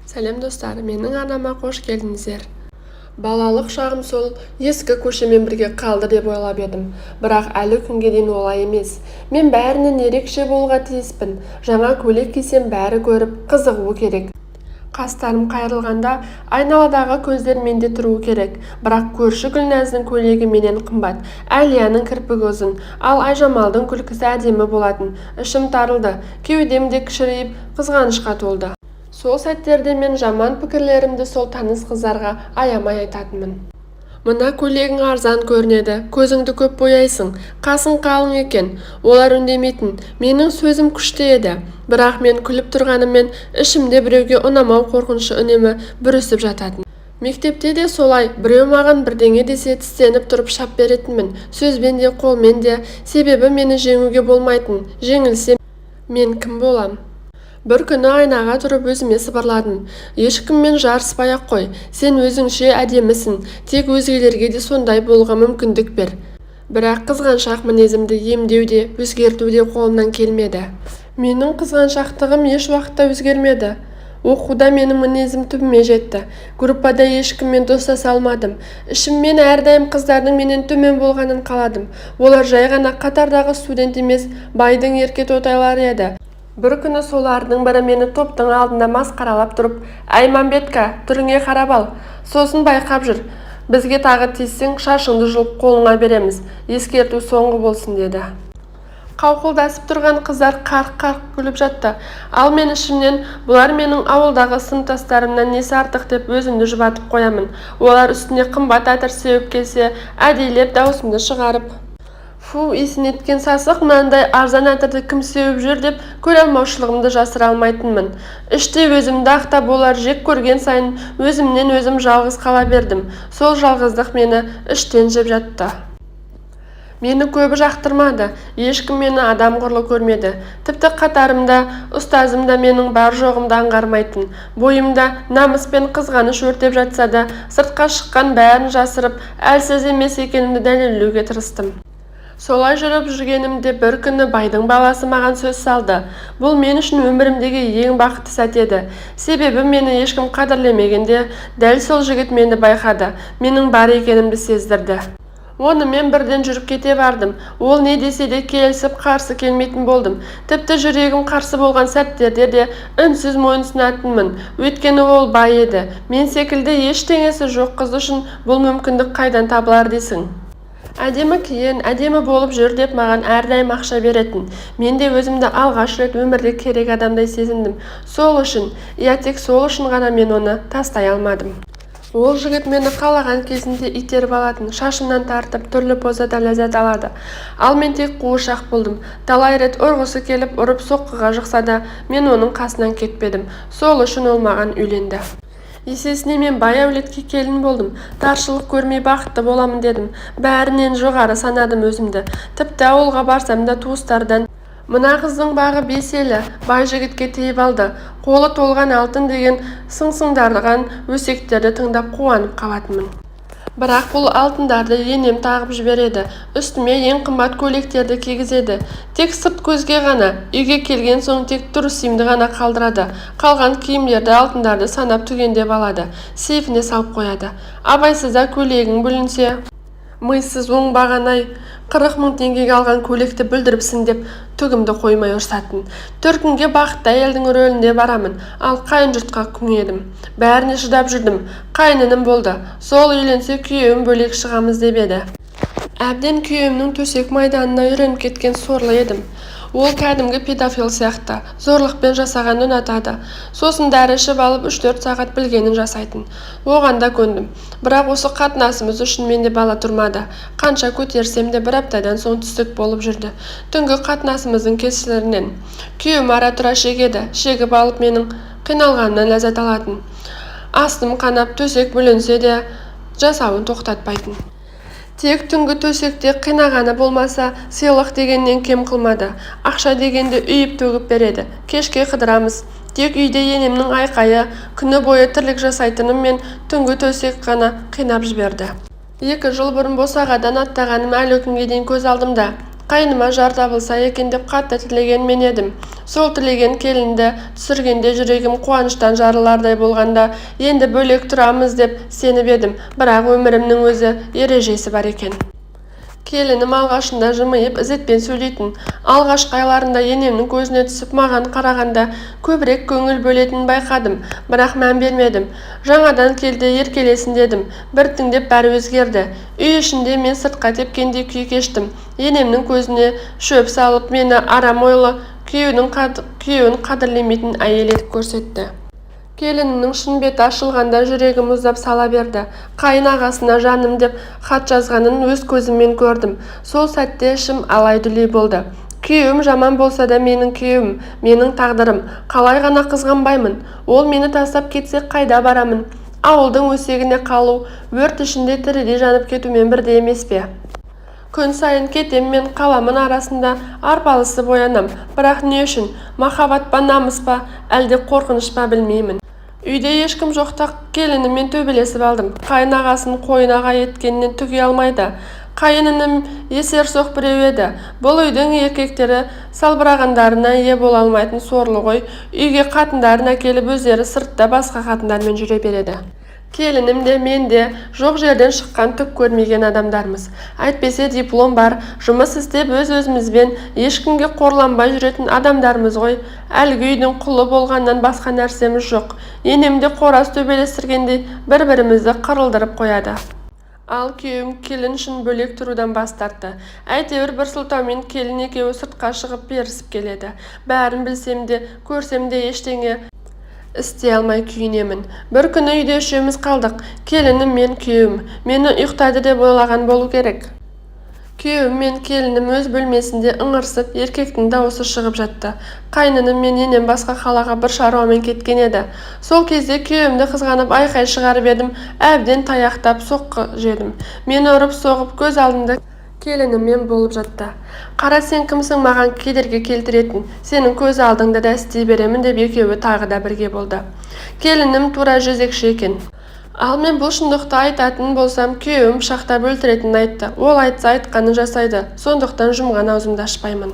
Сәлем достар, менің арнама қош келдіңіздер. Балалық шағым сол ескі көшемен бірге қалды деп ойлап едім. Бірақ әлі күнге дейін олай емес. Мен бәрінен ерекше болуға тиіспін. Жаңа көйлек кисем бәрі көріп, қызығуы керек. Қастарым қайрылғанда айналадағы көздер менде тұруы керек. Бірақ көрші Гүлназның көйлегі менен қымбат, Әлияның кірпігі ұзын, ал Айжамалдың күлкісі әдемі болатын. Ішім тарылды, кеудем де кішірейіп, қызғанышқа толды. Сол сәттерде мен жаман пікірлерімді сол таныс қыздарға аямай айтатынмын. Мына көйлегің арзан көрінеді, көзіңді көп бояйсың, қасың қалың екен. Олар үндемейтін, менің сөзім күшті еді. Бірақ мен күліп тұрғаныммен ішімде біреуге ұнамау қорқынышы үнемі бүрісіп жататын. Мектепте де солай, біреу маған бірдеңе десе тістеніп тұрып шап беретінмін, сөзбен де қолмен де, себебі мені жеңуге болмайтын. Жеңілсе мен кім болам? Бір күні айнаға тұрып өзіме сыбырладым. Ешкіммен жарыспай-ақ қой, сен өзіңше әдемісің, тек өзгелерге де сондай болуға мүмкіндік бер. Бірақ қызғаншақ мінезімді емдеуде, өзгертуде қолымнан келмеді. Менің қызғаншақтығым еш уақытта өзгермеді. Оқуда менің мінезім түбіме жетті. Группада ешкіммен достаса алмадым. Ішіммен әрдайым қыздардың менен төмен болғанын қаладым. Олар жай ғана қатардағы студент емес, байдың ерке тотайлары еді. Бір күні солардың бірі мені топтың алдында масқаралап тұрып, «Айманбетка, түріңе қарап ал, сосын байқап жүр. Бізге тағы тиіссең, шашыңды жұлып қолыңа береміз. Ескерту соңғы болсын» деді. Қауқылдасып тұрған қыздар қарқ-қарқ күліп жатты. Ал мен ішімнен, бұлар менің ауылдағы сыныптастарымнан несі артық деп өзімді жұбатып қоямын. Олар үстіне қымбат әтір сеуіп келсе, әдейлеп даусымды шығарып, «Фу, есінеткен сасық, мынандай арзан әтірді кім сеуіп жүр» деп көре алмаушылығымды жасыра алмайтынмын. Іште өзімді ақтап, олар жек көрген сайын өзімнен өзім жалғыз қала бердім. Сол жалғыздық мені іштен жеп жатты. Мені көбі жақтырмады, ешкім мені адам құрлы көрмеді. Тіпті қатарымда ұстазым да менің бар жоғымды аңғармайтын. Бойымда намыс пен қызғаныш өртеп жатса да, сыртқа шыққан бәрін жасырып, әлсіз емес екенімді дәлелдеуге тырыстым. Солай жүріп жүргенімде бір күні байдың баласы маған сөз салды. Бұл мен үшін өмірімдегі ең бақытты сәт еді. Себебі мені ешкім қадірлемегенде, дәл сол жігіт мені байқады, менің бар екенімді сездірді. Онымен бірден жүріп кете бардым. Ол не десе де келісіп қарсы келмейтін болдым. Тіпті жүрегім қарсы болған сәттерде де үнсіз мойынсұнатынмын. Өйткені ол бай еді. Мен секілді ештеңесі жоқ қыз үшін бұл мүмкіндік қайдан табылар дейсің? Әдемі киін, әдемі болып жүр деп маған әрдайым ақша беретін. Мен де өзімді алғаш рет өмірде керек адамдай сезіндім. Сол үшін, тек сол үшін ғана мен оны тастай алмадым. Ол жігіт мені қалаған кезінде итеріп алатын, шашымнан тартып, түрлі позада ләззат алады. Ал мен тек қуыршақ болдым. Талай рет ұрғысы келіп, ұрып соққыға жықса да, мен оның қасынан кетпедім. Сол үшін ол маған үйленді. Есесіне мен бай әулетке келін болдым. Таршылық көрмей бақытты боламын дедім. Бәрінен жоғары санадым өзімді. Тіпті ауылға барсам да туыстардан, «Мына қыздың бағы беселі, бай жігітке тиіп алды, қолы толған алтын» деген сыңсыңдаған өсектерді тыңдап қуанып қалатынмын. Бірақ бұл алтындарды енем тағып жібереді, үстіме ең қымбат көйлектерді кигізеді. Тек сырт көзге ғана, үйге келген соң тек тұрысымды ғана қалдырады. Қалған киімдерді, алтындарды санап түгендеп алады, сейфіне салып қояды. Абайсызда көйлегің бүлінсе, «Мыйсыз оңбаған-ай, 40 000 теңгеге алған көйлекті бүлдіріпсің» деп түгімді қоймай ұрсатын. Төркінге бақытты әйелдің рөлінде барамын, ал қайын жұртқа күң едім. Бәріне шыдап жүрдім. Қайнының болды. Сол үйленсе күйеуім бөлек шығамыз деп еді. Әбден күйеуімнің төсек майданына үйреніп кеткен сорлы едім. Ол кәдімгі педофил сияқты, зорлықпен жасағанды ұнатады. Сосын дәрі ішіп алып 3-4 сағат білгенін жасайтын. Оған да көндім. Бірақ осы қатынасымыз үшін менде бала тұрмады. Қанша көтерсем де бір аптадан соң түстік болып жүрді. Түнгі қатынасымыздың кесірінен күйеуім ара-тұра шегеді. Шегіп алып менің қиналғанымнан ләззат алатын. Астым қанап, төсек бүлінсе де жасауын тоқтатпайтын. Тек түнгі төсекте қинағаны болмаса, сыйлық дегеннен кем қылмады. Ақша дегенде үйіп төгіп береді. Кешке қыдырамыз. Тек үйде енемнің айқайы, күні бойы тірлік жасайтыным мен түнгі төсек қана қинап жіберді. 2 жыл бұрын босағадан аттағаным әлі күнге дейін көз алдымда. Қайныма жар табылса екен деп қатты тілеген мен едім. Сол тілеген келінді түсіргенде жүрегім қуаныштан жарылардай болғанда енді бөлек тұрамыз деп сеніп едім, бірақ өмірімнің өзі ережесі бар екен. Келінім алғашында жымиып ізетпен сөйлейтін, алғашқы айларында енемнің көзіне түсіп маған қарағанда көбірек көңіл бөлетінін байқадым, бірақ мән бермедім. Жаңадан келді, еркелесін дедім. Біртіндеп бәрі өзгерді. Үй ішінде мен сыртқа тепкендей күй кештім. Енемнің көзіне шөп салып, мені арам ойлы, күйеуін қадірлемейтін әйел етіп көрсетті. Келінінің шын беті ашылғанда жүрегім мұздап сала берді. Қайын ағасына жаным деп хат жазғанын өз көзіммен көрдім. Сол сәтте ішім алай-дүлей болды. Күйеуім жаман болса да менің күйеуім, менің тағдырым. Қалай ғана қызғанбаймын. Ол мені тастап кетсе қайда барамын? Ауылдың өсегіне қалу, өрт ішінде тірідей жанып кетумен бірдей емес пе? Күн сайын кетем мен қаламын арасында арпалысып оянам. Бірақ не үшін? Махаббат па, намыс па, әлде қорқыныш па білмеймін. Үйде ешкім жоқта келініммен төбелесіп алдым. Қайын ағасын қойынаға еткеннен түге алмайды. Қайынының есерсоқ біреу еді. Бұл үйдің еркектері салбырағандарына ие бола алмайтын сорлы ғой. Үйге қатындарын әкеліп өздері сыртта басқа қатындармен жүре береді. Келінім де мен де жоқ жерден шыққан түк көрмеген адамдармыз. Әйтпесе диплом бар, жұмыс істеп өз-өзімізбен ешкімге қорланбай жүретін адамдармыз ғой. Әлгі үйдің құлы болғаннан басқа нәрсеміз жоқ. Енемде қораз төбелестіргендей бір-бірімізді қырылдырып қояды. Ал күйеуім келін үшін бөлек тұрудан бас тартты. Әйтеуір бір сылтаумен келін екеуі сыртқа шығып берісіп келеді. Бәрін білсем де, көрсем де ештеңе істей алмай күйінемін. Бір күні үйде үшеуміз қалдық. Келінім мен күйеуім. Мені ұйықтады деп ойлаған болу керек. Күйеуім мен келінім өз бөлмесінде ыңырсып, еркектің дауысы шығып жатты. Қайныным мен енем басқа қалаға бір шаруамен кеткен еді. Сол кезде күйеуімді қызғанып айқай шығарып едім, әбден таяқтап соққы жедім. Мені ұрып соғып көз алдымда келініммен болып жатты. Қара, сен кімсің маған кедергі келтіретін? Сенің көз алдыңда да істей беремін деп екеуі тағы да бірге болды. Келінім тура жезекші екен. Ал мен бұл шындықты айтатын болсам, күйеуім пышақтап өлтіретінін айтты. Ол айтса айтқанын жасайды. Сондықтан жұмған аузымды ашпаймын.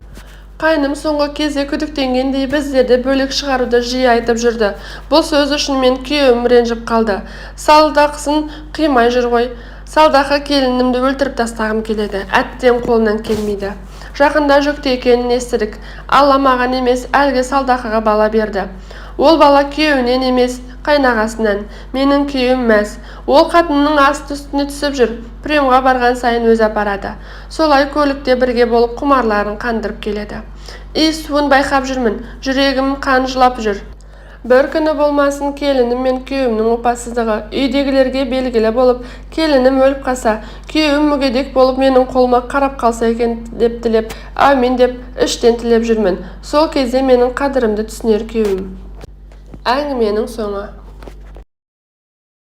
Қайным соңғы кезде күдіктенгендей біздерді бөлек шығаруды жиі айтып жүрді. Бұл сөз үшін мен күйеуім ренжіп қалды. Салдақысын қимай жүр ғой. Салдақы келінімді өлтіріп тастағым келеді. Әттең қолынан келмейді. Жақында жүкті екенін естідік. Алла маған емес, әлгі салдақыға бала берді. Ол бала күйеуінен емес, қайнағасынан. Менің күйеуім мәз. Ол қатынның асты үстіне түсіп жүр. Приемға барған сайын өз апарады. Солай көлікте бірге болып құмарларын қандырып келеді. Суын байқап жүрмін. Жүрегім қан жылап жүр. Бір күні болмасын келінім мен күйеуімнің опасыздығы үйдегілерге белгілі болып, келінім өліп қалса, күйеуім мүгедек болып менің қолыма қарап қалса екен деп тілеп, әумин деп іштен тілеп жүрмін. Сол кезде менің қадірімді түсінер күйеуім. Әңгіменің соңы.